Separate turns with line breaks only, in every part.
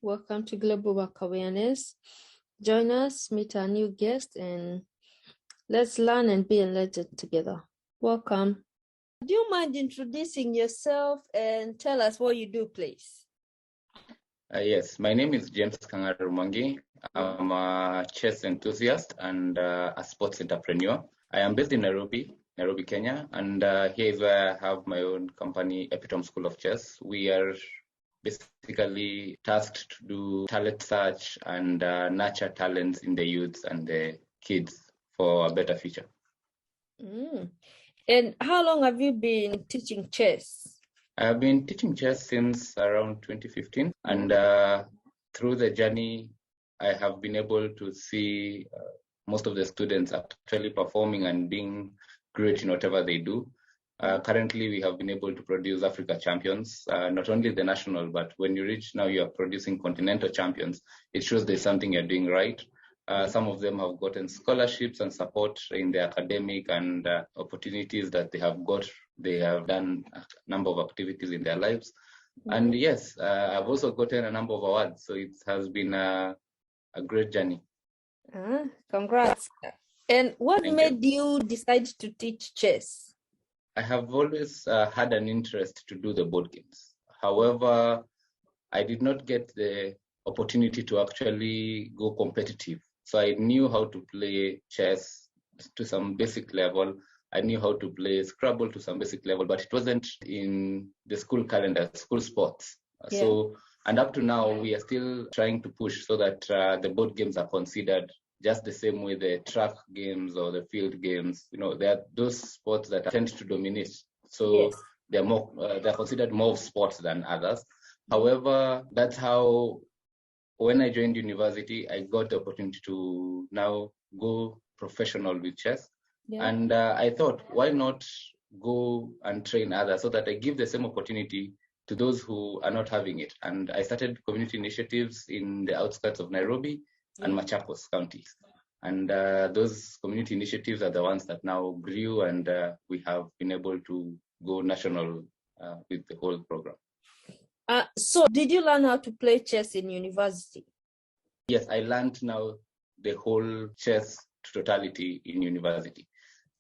Welcome to Global Work Awareness. Join us, meet our new guest, and let's learn and be a legend together. Welcome. Do you mind introducing yourself and tell us what you do, please?
Yes, my name is James King'aru Mwangi. I'm a chess enthusiast and a sports entrepreneur. I am based in Nairobi, Kenya, and here is where I have my own company, EPITOME School of Chess. We are basically tasked to do talent search and nurture talents in the youths and the kids for a better future.
And how long have you been teaching chess?
I've been teaching chess since around 2015, and through the journey, I have been able to see most of the students actually performing and being great in whatever they do. Currently, we have been able to produce Africa champions, not only the national, but when you reach now, you are producing continental champions. It shows there's something you're doing right. Some of them have gotten scholarships and support in the academic and opportunities that they have got. They have done a number of activities in their lives. And yes, I've also gotten a number of awards. So it has been a great journey.
Congrats. And what made you decide to teach chess?
I have always had an interest to do the board games. However, I did not get the opportunity to actually go competitive. So I knew how to play chess to some basic level. I knew how to play Scrabble to some basic level, but it wasn't in the school calendar, school sports.
Yeah.
So, and up to now, we are still trying to push so that the board games are considered just the same way the track games or the field games. You know, there are those sports that tend to dominate. So they're more, they're considered more of sports than others. However, that's how, when I joined university, I got the opportunity to now go professional with chess. And I thought, why not go and train others so that I give the same opportunity to those who are not having it. And I started community initiatives in the outskirts of Nairobi and Machakos counties. And those community initiatives are the ones that now grew, and we have been able to go national with the whole program.
So did you learn how to play chess in university?
Yes, I learned now the whole chess to totality in university.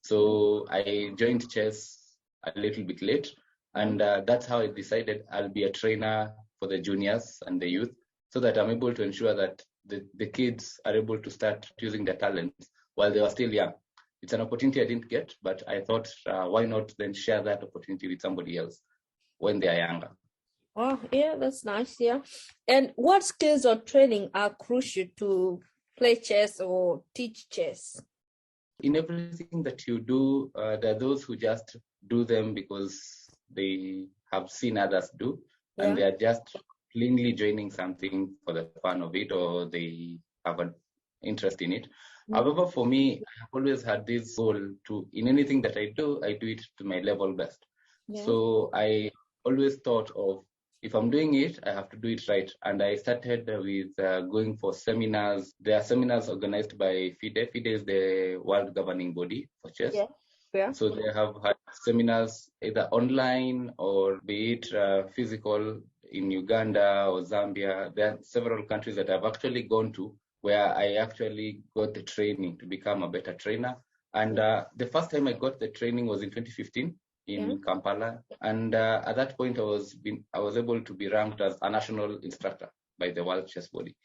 So I joined chess a little bit late, and that's how I decided I'll be a trainer for the juniors and the youth, so that I'm able to ensure that the kids are able to start using their talents while they are still young. It's an opportunity I didn't get, but I thought, why not then share that opportunity with somebody else when they are younger.
Oh, yeah, that's nice, yeah. And what skills or training are crucial to play chess or teach chess?
In everything that you do, there are those who just do them because they have seen others do, and they are just blindly joining something for the fun of it, or they have an interest in it. However, for me, I have always had this goal to, in anything that I do it to my level best. So I always thought of, if I'm doing it, I have to do it right. And I started with going for seminars. There are seminars organized by FIDE. FIDE is the world governing body for chess. So they have had seminars either online or be it physical in Uganda or Zambia. There are several countries that I've actually gone to where I actually got the training to become a better trainer. And the first time I got the training was in 2015. In Kampala, and at that point I was able to be ranked as a national instructor by the World Chess Body.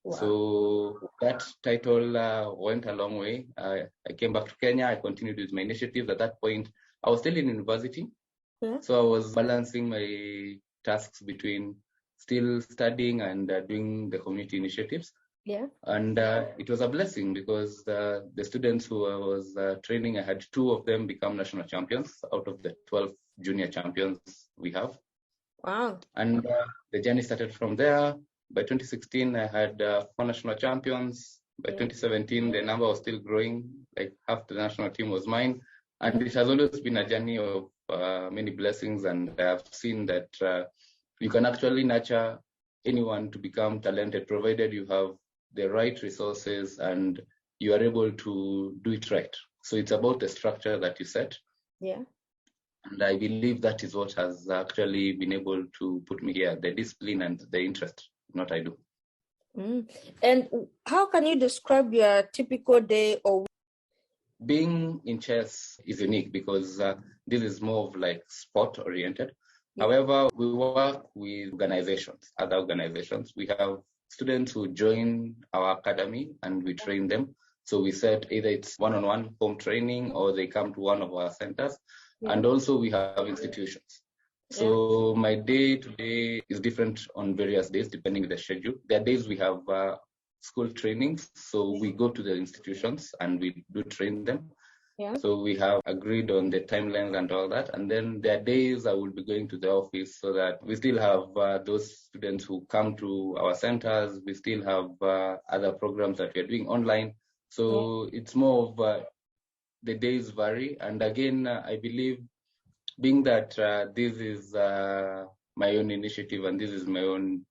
So that title went a long way. I came back to Kenya. I continued with my initiatives. At that point, I was still in university, so I was balancing my tasks between still studying and doing the community initiatives. And it was a blessing because the students who I was training, I had 2 of them become national champions out of the 12 junior champions we have.
Wow.
And the journey started from there. By 2016, I had 4 national champions. By 2017, the number was still growing, like half the national team was mine. And it has always been a journey of many blessings. And I have seen that you can actually nurture anyone to become talented, provided you have the right resources and you are able to do it right. So it's about the structure that you set. And I believe that is what has actually been able to put me here, the discipline and the interest in what I do.
And how can you describe your typical day or week?
Being in chess is unique because this is more of like sport oriented. However, we work with organizations, other organizations. We have students who join our academy and we train them. So we set either it's one-on-one home training or they come to one of our centers. And also we have institutions. So my day to day is different on various days depending on the schedule. There are days we have school trainings, so we go to the institutions and we do train them. So we have agreed on the timelines and all that. And then there are days I will be going to the office so that we still have those students who come to our centers. We still have other programs that we are doing online. So it's more of the days vary. And again, I believe being that this is my own initiative and this is my own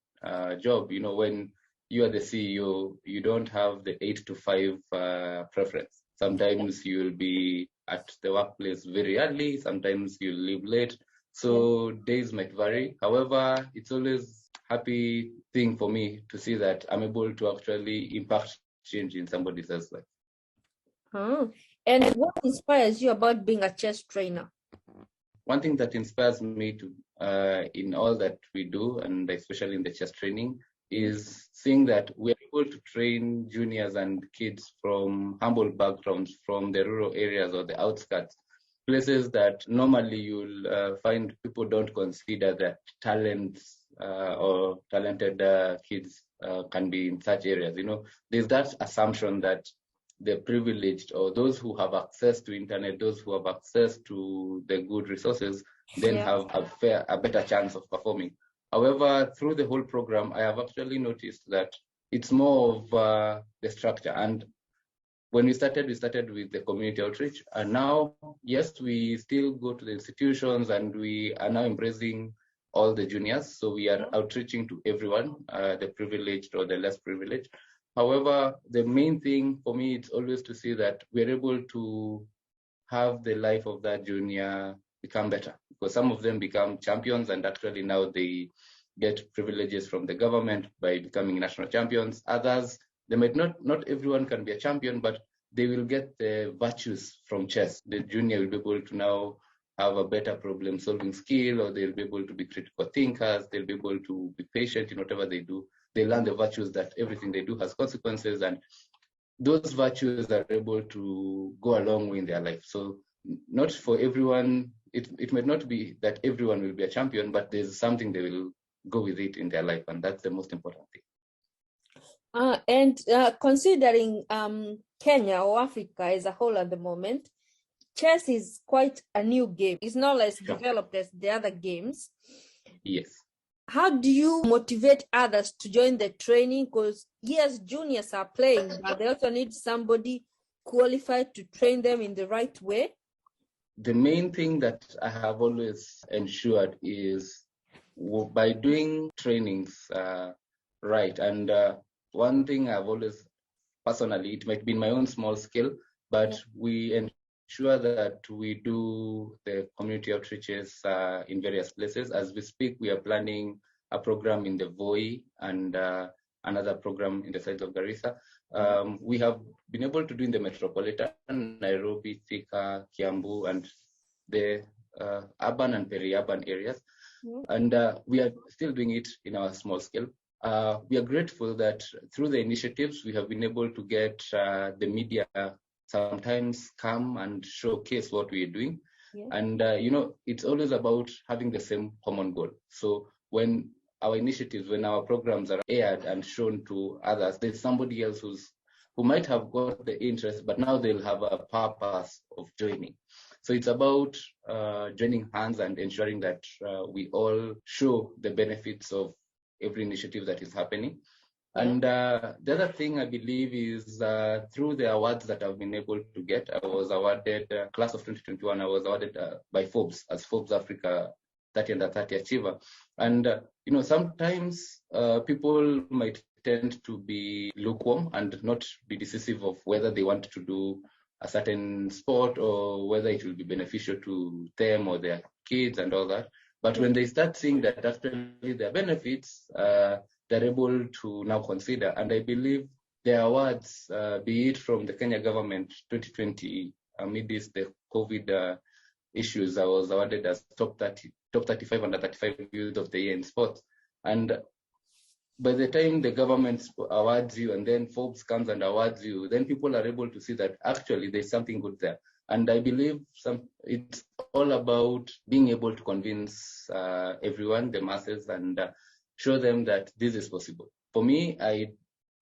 job, you know, when you are the CEO, you don't have the 8 to 5 preference. Sometimes you'll be at the workplace very early, sometimes you'll leave late. So days might vary. However, it's always happy thing for me to see that I'm able to actually impact change in somebody's life.
And what inspires you about being a chess trainer?
One thing that inspires me to in all that we do, and especially in the chess training, is seeing that we're able to train juniors and kids from humble backgrounds, from the rural areas or the outskirts, places that normally you'll find people don't consider that talents or talented kids can be in such areas. You know, there's that assumption that the privileged or those who have access to internet, those who have access to the good resources, then have a better chance of performing. However, through the whole program, I have actually noticed that it's more of the structure. And when we started with the community outreach. And now, yes, we still go to the institutions and we are now embracing all the juniors. So we are outreaching to everyone, the privileged or the less privileged. However, the main thing for me is always to see that we're able to have the life of that junior become better, because some of them become champions and actually now they get privileges from the government by becoming national champions. Others, they might not everyone can be a champion, but they will get the virtues from chess. The junior will be able to now have a better problem solving skill, or they'll be able to be critical thinkers, they'll be able to be patient in whatever they do. They learn the virtues that everything they do has consequences, and those virtues are able to go a long way in their life. So not for everyone, it might not be that everyone will be a champion, but there's something they will go with it in their life, and that's the most important thing.
And considering Kenya or Africa as a whole at the moment, chess is quite a new game. It's not as developed as the other games.
Yes.
How do you motivate others to join the training? Because yes, juniors are playing, but they also need somebody qualified to train them in the right way.
The main thing that I have always ensured is by doing trainings right. And one thing I've always, personally, it might be in my own small scale, but we ensure that we do the community outreaches in various places. As we speak, we are planning a program in the VOI and another program in the sides of Garissa. We have been able to do in the metropolitan, Nairobi, Thika, Kiambu, and the urban and peri-urban areas. And we are still doing it in our small scale. We are grateful that through the initiatives, we have been able to get the media sometimes come and showcase what we are doing. And, you know, it's always about having the same common goal. So when our initiatives, when our programs are aired and shown to others, there's somebody else who might have got the interest, but now they'll have a purpose of joining. So it's about joining hands and ensuring that we all show the benefits of every initiative that is happening. And the other thing I believe is through the awards that I've been able to get, I was awarded, class of 2021, I was awarded by Forbes as Forbes Africa 30 under 30 Achiever. And, you know, sometimes people might tend to be lukewarm and not be decisive of whether they want to do a certain sport or whether it will be beneficial to them or their kids and all that. But when they start seeing that actually there are benefits, they're able to now consider. And I believe the awards, be it from the Kenya government 2020, amidst the COVID issues, I was awarded as top 35 under 35 youth of the year in sports. And by the time the government awards you and then Forbes comes and awards you, then people are able to see that actually there's something good there. And I believe it's all about being able to convince everyone, the masses, and show them that this is possible. For me, I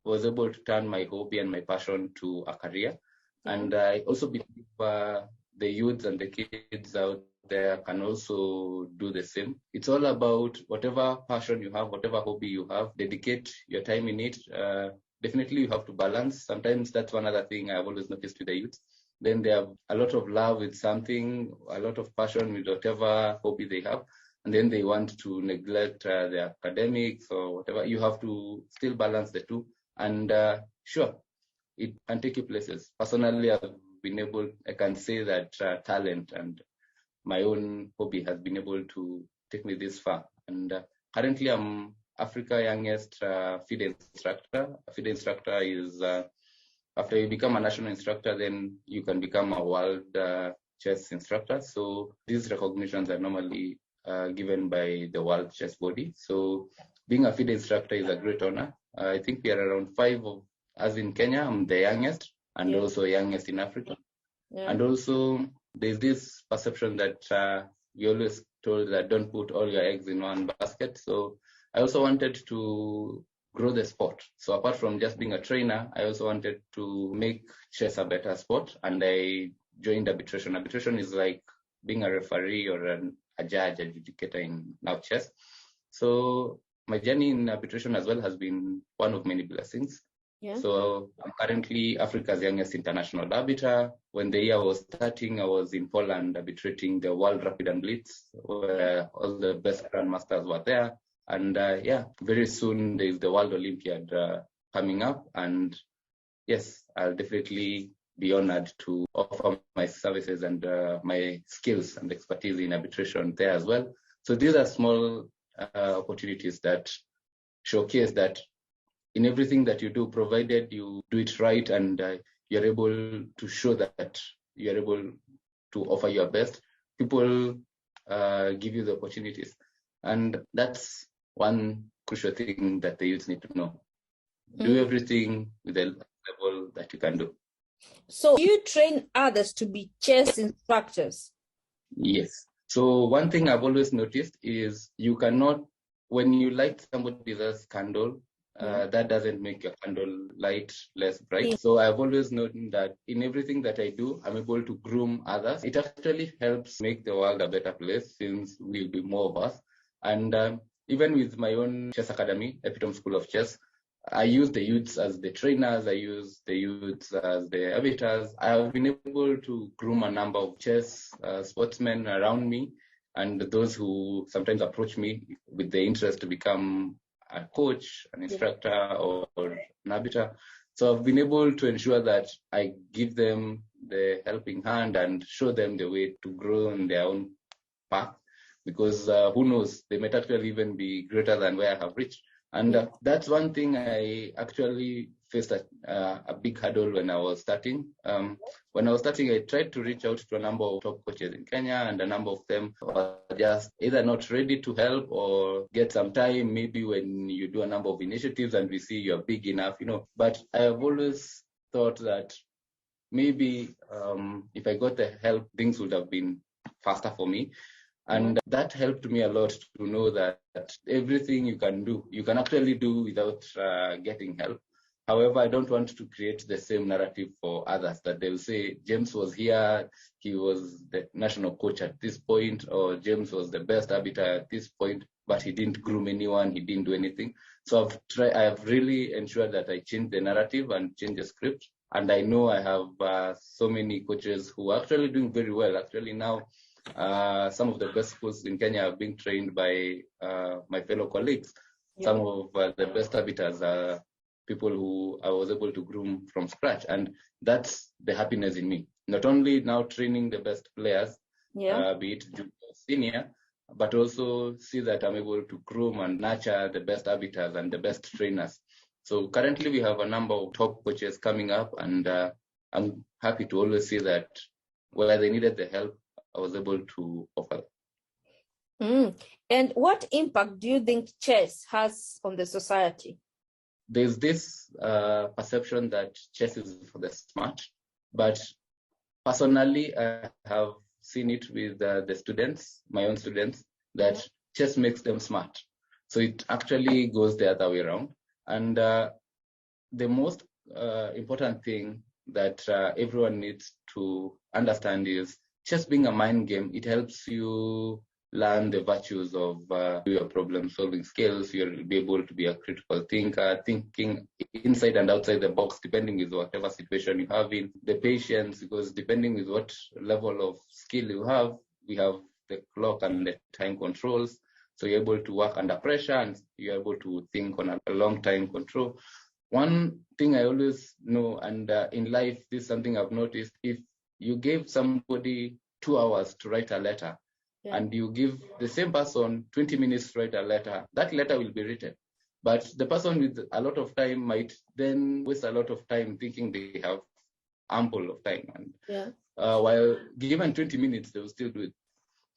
was able to turn my hobby and my passion to a career. And I also believe the youths and the kids out there can also do the same. It's all about whatever passion you have, whatever hobby you have, dedicate your time in it. Definitely you have to balance. Sometimes that's one other thing I've always noticed with the youth. Then they have a lot of love with something, a lot of passion with whatever hobby they have, and then they want to neglect their academics or whatever. You have to still balance the two. And sure, it can take you places. Personally, I can say that talent and my own hobby has been able to take me this far. And currently, I'm Africa's youngest FIDE instructor. A FIDE instructor is, after you become a national instructor, then you can become a world chess instructor. So these recognitions are normally given by the World Chess Body. So being a FIDE instructor is a great honor. I think we are around 5 of us in Kenya. I'm the youngest and also youngest in Africa. And also there's this perception that we always told that don't put all your eggs in one basket. So I also wanted to grow the sport. So apart from just being a trainer, I also wanted to make chess a better sport. And I joined arbitration. Arbitration is like being a referee or a judge, adjudicator in now chess. So my journey in arbitration as well has been one of many blessings. So I'm currently Africa's youngest international arbiter. When the year was starting, I was in Poland arbitrating the World Rapid and Blitz, where all the best grandmasters were there. And very soon there's the World Olympiad coming up. And yes, I'll definitely be honored to offer my services and my skills and expertise in arbitration there as well. So these are small opportunities that showcase that in everything that you do, provided you do it right and you're able to show that you're able to offer your best, people give you the opportunities. And that's one crucial thing that the youth need to know. Do everything with the level that you can do.
So you train others to be chess instructors? Yes.
So one thing I've always noticed is you cannot, when you light somebody else's candle, that doesn't make your candle light less bright. So I've always known that in everything that I do, I'm able to groom others. It actually helps make the world a better place since we'll be more of us. And even with my own chess academy, EPITOME School of Chess, I use the youths as the trainers. I use the youths as the arbiters. I have been able to groom a number of chess sportsmen around me, and those who sometimes approach me with the interest to become a coach, an instructor, or an arbiter. So I've been able to ensure that I give them the helping hand and show them the way to grow in their own path, because who knows, they might actually even be greater than where I have reached. And that's one thing I actually faced a big hurdle when I was starting. When I was starting, I tried to reach out to a number of top coaches in Kenya, and a number of them were just either not ready to help or get some time, maybe when you do a number of initiatives and we see you're big enough, But I have always thought that maybe if I got the help, things would have been faster for me. And that helped me a lot to know that everything you can do, you can actually do without getting help. However, I don't want to create the same narrative for others, that they'll say, James was here, he was the national coach at this point, or James was the best arbiter at this point, but he didn't groom anyone, he didn't do anything. So I have really ensured that I change the narrative and change the script. And I know I have so many coaches who are actually doing very well. Actually now, some of the best schools in Kenya are being trained by my fellow colleagues. Some of the best arbiters are people who I was able to groom from scratch. And that's the happiness in me. Not only now training the best players, be it junior or senior, but also see that I'm able to groom and nurture the best arbiters and the best trainers. So currently we have a number of top coaches coming up, and I'm happy to always see that where they needed the help, I was able to offer.
And what impact do you think chess has on the society?
There's this perception that chess is for the smart, but personally, I have seen it with the students, my own students, that chess makes them smart. So it actually goes the other way around. And the most important thing that everyone needs to understand is chess being a mind game. It helps you learn the virtues of your problem-solving skills. You'll be able to be a critical thinker, thinking inside and outside the box, depending with whatever situation you have in. The patience, because depending with what level of skill you have, we have the clock and the time controls. So you're able to work under pressure, and you're able to think on a long time control. One thing I always know, and in life, this is something I've noticed, if you gave somebody 2 hours to write a letter, and you give the same person 20 minutes to write a letter, that letter will be written. But the person with a lot of time might then waste a lot of time thinking they have ample of time. And while given 20 minutes, they will still do it.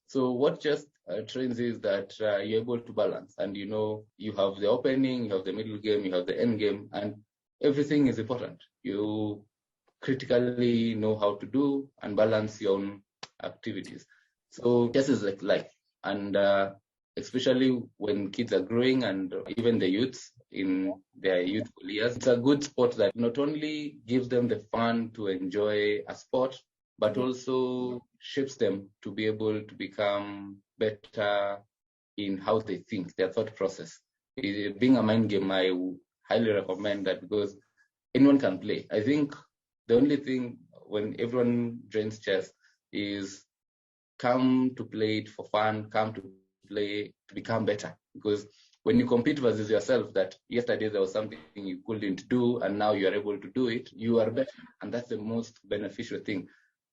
So what chess trains is that you're able to balance, and you have the opening, you have the middle game, you have the end game, and everything is important. You critically know how to do and balance your own activities. So chess is like life, and especially when kids are growing and even the youths in their youthful years, it's a good sport that not only gives them the fun to enjoy a sport, but also shapes them to be able to become better in how they think, their thought process. Being a mind game, I highly recommend that, because anyone can play. I think the only thing when everyone joins chess is come to play it for fun, come to play to become better. Because when you compete versus yourself, that yesterday there was something you couldn't do and now you are able to do it, you are better. And that's the most beneficial thing.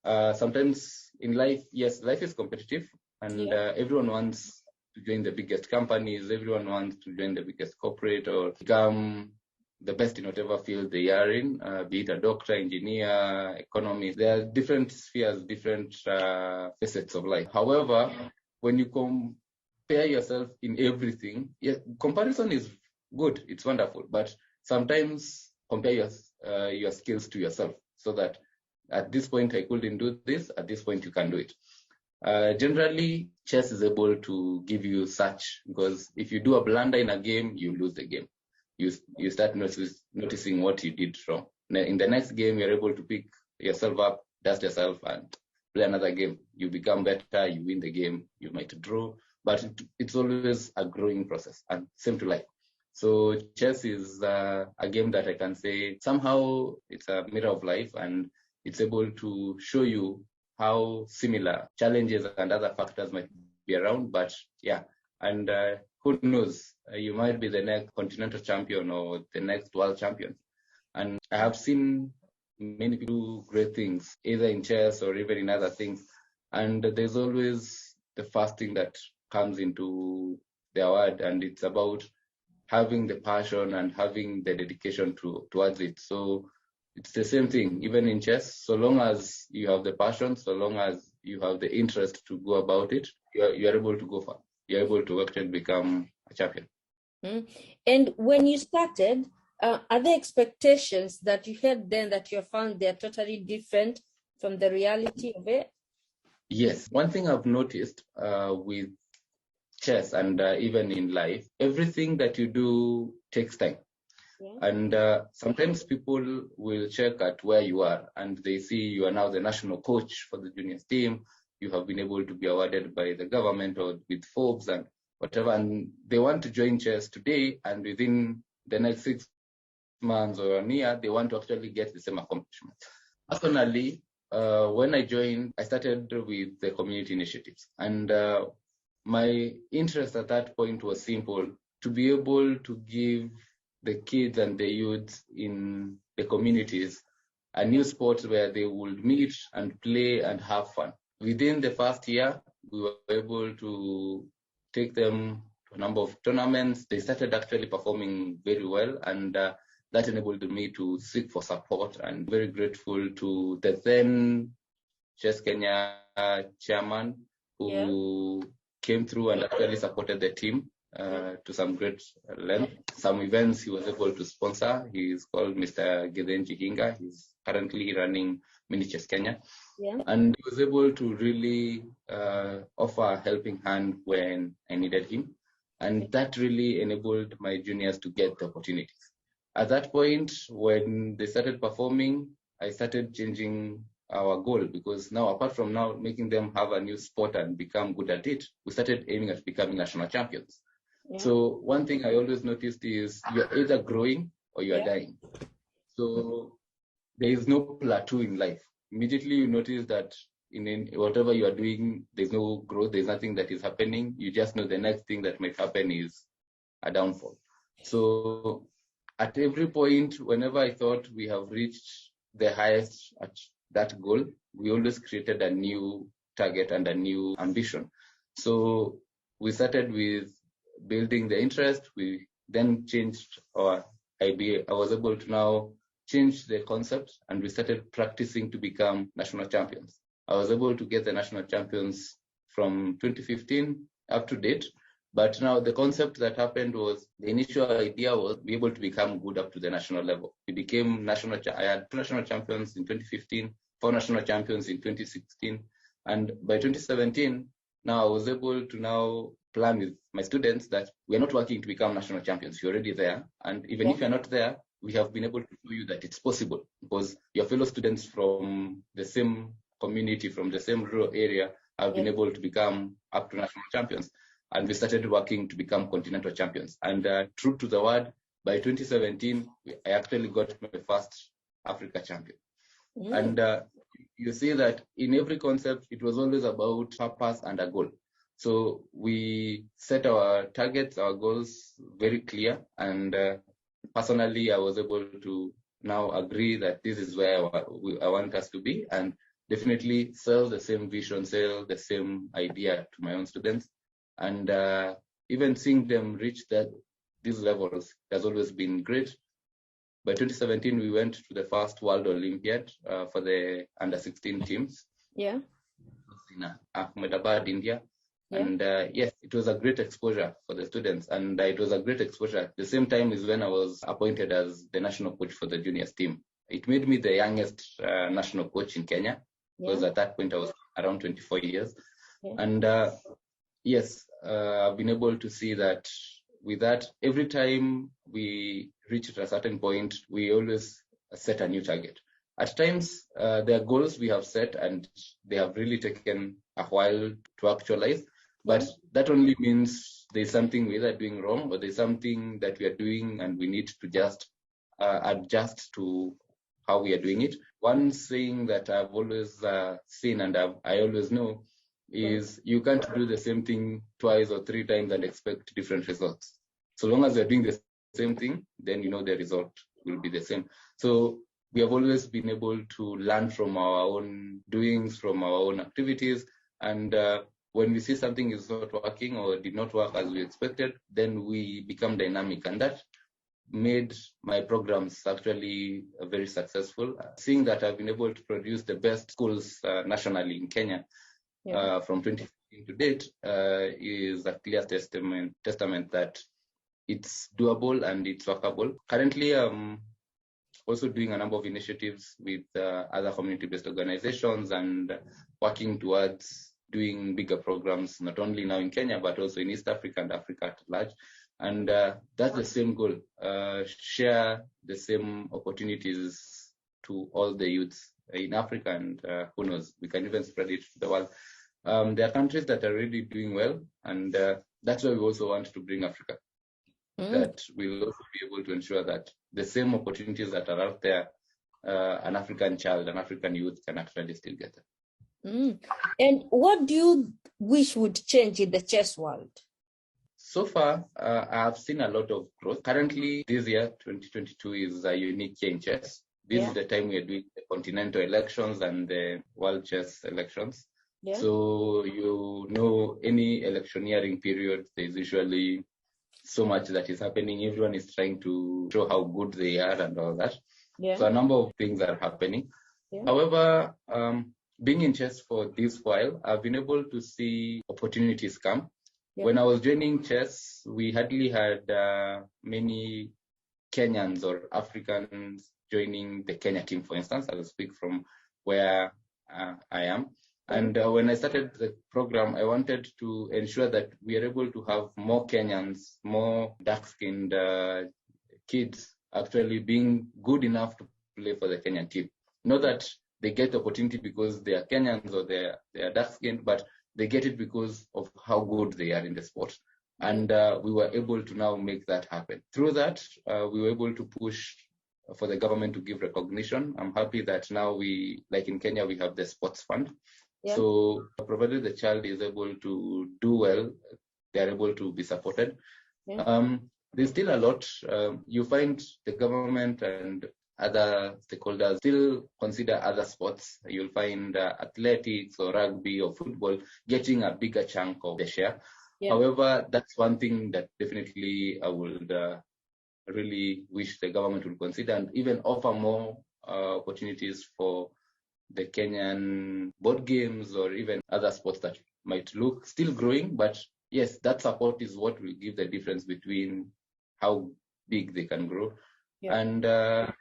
Sometimes in life, yes, life is competitive, and everyone wants to join the biggest companies, everyone wants to join the biggest corporate or become the best in whatever field they are in, be it a doctor, engineer, economist. There are different spheres, different facets of life. However, when you compare yourself in everything, comparison is good, it's wonderful, but sometimes compare your skills to yourself, so that at this point I couldn't do this, at this point you can do it. Generally, chess is able to give you such, because if you do a blunder in a game, you lose the game. You start noticing what you did wrong. In the next game, you're able to pick yourself up, dust yourself, and play another game. You become better, you win the game, you might draw, but it's always a growing process, and same to life. So chess is a game that I can say somehow it's a mirror of life, and it's able to show you how similar challenges and other factors might be around. But and who knows, you might be the next continental champion or the next world champion. And I have seen many people do great things, either in chess or even in other things. And there's always the first thing that comes into their word, and it's about having the passion and having the dedication towards it. So it's the same thing, even in chess. So long as you have the passion, so long as you have the interest to go about it, you're able to go far. You're able to actually become a champion.
And when you started, are there expectations that you had then that you found they're totally different from the reality of it?
Yes. One thing I've noticed with chess and even in life, everything that you do takes time. And sometimes people will check at where you are, and they see you are now the national coach for the juniors team. You have been able to be awarded by the government or with FORBES and whatever, and they want to join chess today, and within the next 6 months or a year, they want to actually get the same accomplishment. Personally, when I joined, I started with the community initiatives, and my interest at that point was simple: to be able to give the kids and the youth in the communities a new sport where they would meet and play and have fun. Within the first year, we were able to take them to a number of tournaments. They started actually performing very well, and that enabled me to seek for support. And very grateful to the then Chess Kenya chairman who came through and actually supported the team to some great length. Some events he was able to sponsor. He is called Mr. James King'aru. He's currently running Mini Chess Kenya. And he was able to really offer a helping hand when I needed him. And that really enabled my juniors to get the opportunities. At that point, when they started performing, I started changing our goal, because now, apart from now making them have a new sport and become good at it, we started aiming at becoming national champions. So one thing I always noticed is you're either growing or you're dying. So there is no plateau in life. Immediately you notice that in whatever you are doing, there's no growth, there's nothing that is happening. You just know the next thing that might happen is a downfall. So at every point, whenever I thought we have reached the highest at that goal, we always created a new target and a new ambition. So we started with building the interest. We then changed our idea. I was able to now change the concept, and we started practicing to become national champions. I was able to get the national champions from 2015 up to date. But now the concept that happened was, the initial idea was be able to become good up to the national level. We became national. I had 2 national champions in 2015, 4 national champions in 2016. And by 2017, now I was able to now plan with my students that we're not working to become national champions. You're already there. And even if you're not there, we have been able to show you that it's possible, because your fellow students from the same community, from the same rural area, have been able to become up to national champions. And we started working to become continental champions. And true to the word, by 2017, I actually got my first Africa champion. And you see that in every concept, it was always about purpose and a goal. So we set our targets, our goals very clear. And personally, I was able to now agree that this is where I want us to be, and definitely sell the same vision, sell the same idea to my own students. And even seeing them reach these levels has always been great. By 2017, we went to the first World Olympiad for the under-16 teams. In Ahmedabad, India. And yes, it was a great exposure for the students. And it was a great exposure. At the same time is when I was appointed as the national coach for the juniors team. It made me the youngest national coach in Kenya, because at that point I was around 24 years. And yes, I've been able to see that with that, every time we reach at a certain point, we always set a new target. At times, there are goals we have set and they have really taken a while to actualize, but that only means there's something we're either doing wrong or there's something that we are doing and we need to just adjust to how we are doing it. One saying that I've always seen and I always know is you can't do the same thing 2 or 3 times and expect different results. So long as you're doing the same thing, then you know the result will be the same. So we have always been able to learn from our own doings, from our own activities. And when we see something is not working or did not work as we expected, then we become dynamic. And that made my programs actually very successful. Seeing that I've been able to produce the best schools nationally in Kenya from 2015 to date is a clear testament that it's doable and it's workable. Currently, I'm also doing a number of initiatives with other community-based organizations and working towards doing bigger programs, not only now in Kenya, but also in East Africa and Africa at large. And that's the same goal, share the same opportunities to all the youths in Africa, and who knows, we can even spread it to the world. There are countries that are really doing well, and that's why we also want to bring Africa. That we'll also be able to ensure that the same opportunities that are out there, an African child, an African youth can actually still get them.
And what do you wish would change in the chess world?
So far, I have seen a lot of growth. Currently, this year, 2022, is a unique year in chess. This is the time we are doing the continental elections and the world chess elections.
Yeah.
So, you know, any electioneering period, there's usually so much that is happening. Everyone is trying to show how good they are and all that.
Yeah.
So a number of things are happening.
Yeah.
However, being in chess for this while, I've been able to see opportunities come.
Yeah.
When I was joining chess, we hardly had many Kenyans or Africans joining the Kenya team, for instance. I will speak from where I am. And when I started the program, I wanted to ensure that we are able to have more Kenyans, more dark-skinned kids actually being good enough to play for the Kenyan team. Not that they get the opportunity because they are Kenyans or they are dark-skinned, but they get it because of how good they are in the sport. And we were able to now make that happen. Through that, we were able to push for the government to give recognition. I'm happy that now like in Kenya, we have the sports fund. Yeah. So provided the child is able to do well, they are able to be supported. Yeah. There's still a lot. You find the government and other stakeholders still consider other sports. You'll find athletics or rugby or football getting a bigger chunk of the share. Yeah. However, that's one thing that definitely I would really wish the government would consider and even offer more opportunities for the Kenyan board games or even other sports that might look still growing. But yes, that support is what will give the difference between how big they can grow. Yeah. And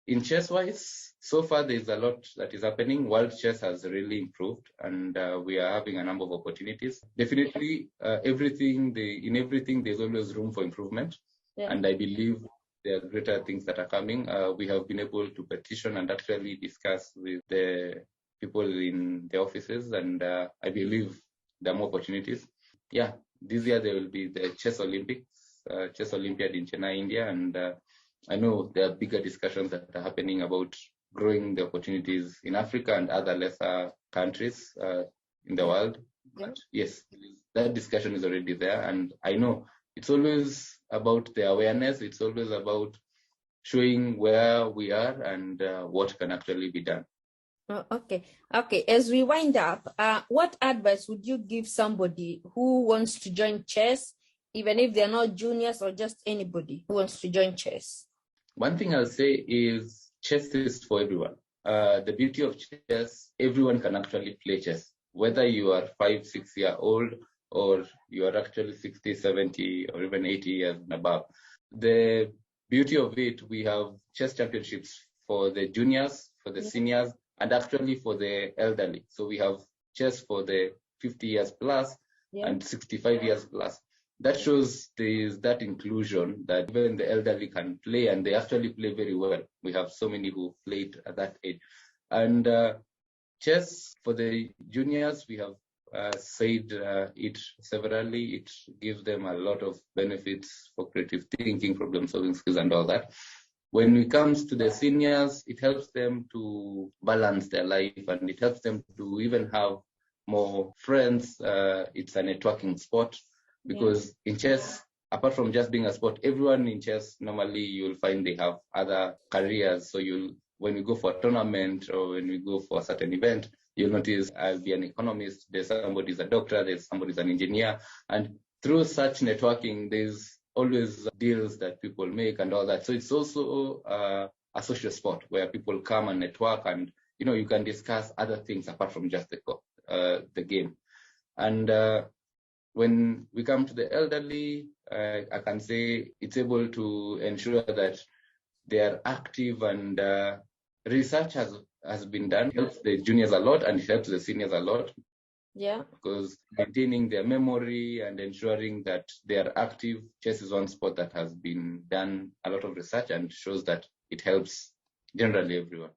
in chess-wise, so far there's a lot that is happening. World chess has really improved, and we are having a number of opportunities. Definitely, in everything, there's always room for improvement. Yeah. And I believe there are greater things that are coming. We have been able to petition and actually discuss with the people in the offices, and I believe there are more opportunities. Yeah, this year there will be the Chess Olympics, Chess Olympiad in Chennai, India, and I know there are bigger discussions that are happening about growing the opportunities in Africa and other lesser countries in the world. Yeah. But yes, that discussion is already there, and I know it's always about the awareness. It's always about showing where we are and what can actually be done.
Okay. As we wind up, what advice would you give somebody who wants to join chess, even if they're not juniors or just anybody who wants to join chess?
One thing I'll say is chess is for everyone. The beauty of chess, everyone can actually play chess, whether you are 5, 6 years old or you are actually 60, 70, or even 80 years and above. The beauty of it, we have chess championships for the juniors, for the seniors, and actually for the elderly. So we have chess for the 50 years plus and 65 years plus. That shows there is that inclusion that even the elderly can play, and they actually play very well. We have so many who played at that age. And chess for the juniors, we have said it severally. It gives them a lot of benefits for creative thinking, problem-solving skills, and all that. When it comes to the seniors, it helps them to balance their life, and it helps them to even have more friends. It's a networking sport. Because in chess, apart from just being a sport, everyone in chess, normally you'll find they have other careers. So when we go for a tournament or when we go for a certain event, you'll notice I'll be an economist, there's somebody's a doctor, there's somebody's an engineer. And through such networking, there's always deals that people make and all that. So it's also a social sport where people come and network, and you can discuss other things apart from just the game. And when we come to the elderly, I can say it's able to ensure that they are active, and research has been done. It helps the juniors a lot and it helps the seniors a lot.
Yeah.
Because maintaining their memory and ensuring that they are active, chess is one sport that has been done a lot of research and shows that it helps generally everyone.